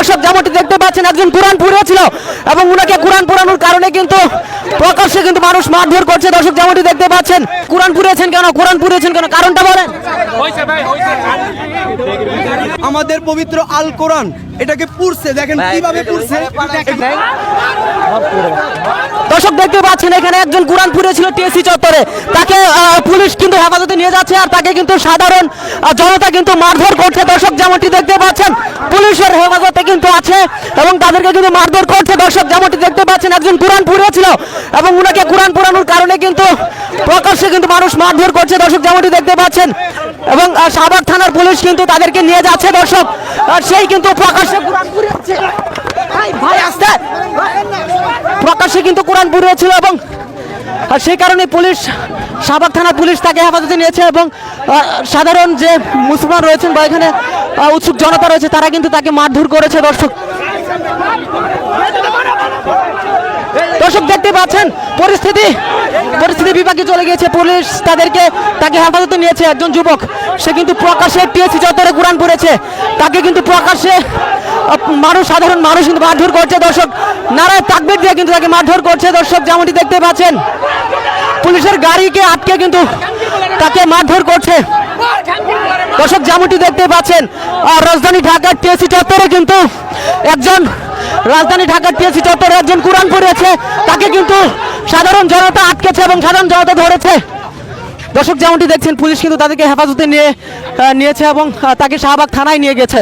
দর্শক যেমনটি দেখতে পাচ্ছেন একজন কোরআন পড়িয়েছিল এবং উনাকে কোরআন পড়ানোর কারণে কিন্তু প্রকাশ্যে কিন্তু মানুষ মারধর করছে। দর্শক যেমনটি দেখতে পাচ্ছেন কোরআন পড়িয়েছেন কেন কারণটা বলেন। আমাদের পবিত্র আল কোরআন এটাকে পড়ছে, দেখেন কিভাবে পড়ছে। দর্শক দেখতে পাচ্ছেন এখানে একজন কোরআন পড়িয়েছিল টিএসসি চত্বরে, তাকে পুলিশ কিন্তু হেফাজতে নিয়ে যাচ্ছে আর তাকে কিন্তু সাধারণ জনতা কিন্তু মারধর করছে। দর্শক যেমনটি দেখতে পাচ্ছেন পুলিশের হেফাজতে কিন্তু আছে এবং তাদেরকে কিন্তু মারধর করছে। দর্শক যেমনটি দেখতে পাচ্ছেন একজন কোরআন পড়িয়েছিল এবং উনাকে কোরআন পড়ানোর কারণে কিন্তু প্রকাশ্যে কিন্তু মানুষ মারধর করছে। দর্শক যেমনটি দেখতে পাচ্ছেন এবং শাহবাগ থানার পুলিশ কিন্তু তাদেরকে নিয়ে যাচ্ছে। দর্শক সেই কিন্তু প্রকাশ্যে কোরআন পড়িয়েছে, ভাই আসতে প্রকাশ্যে কিন্তু কোরআন পড়িয়েছিল এবং সেই কারণে পুলিশ শাহবাগ থানার পুলিশ তাকে হেফাজতে নিয়েছে এবং সাধারণ যে মুসলমান রয়েছেন বা এখানে উৎসুক জনতা রয়েছে তারা কিন্তু তাকে মারধর করেছে। দর্শক দেখতে পাচ্ছেন পরিস্থিতি বিপাকে চলে গিয়েছে। পুলিশ তাকে হেফাজতে নিয়েছে। একজন যুবক সে কিন্তু প্রকাশ্যে টিএসসি চত্বরে কোরআন পড়েছে, তাকে কিন্তু প্রকাশ্যে সাধারণ মানুষ কিন্তু মারধর করছে। দর্শক নারায় তাকবীর দিয়ে কিন্তু তাকে মারধর করছে। দর্শক যেমনটি দেখতে পাচ্ছেন পুলিশের গাড়িকে আটকে কিন্তু তাকে মারধর করছে। দর্শক যেমনটি দেখতে পাচ্ছেন রাজধানী ঢাকার টিএসসি চত্বরে কিন্তু একজন কোরআন পড়িয়েছে, তাকে কিন্তু সাধারণ জনতা আটকেছে এবং সাধারণ জনতা ধরেছে। দর্শক যেমনটি দেখছেন পুলিশ কিন্তু তাদেরকে হেফাজতে নিয়েছে এবং তাকে শাহবাগ থানায় নিয়ে গেছে।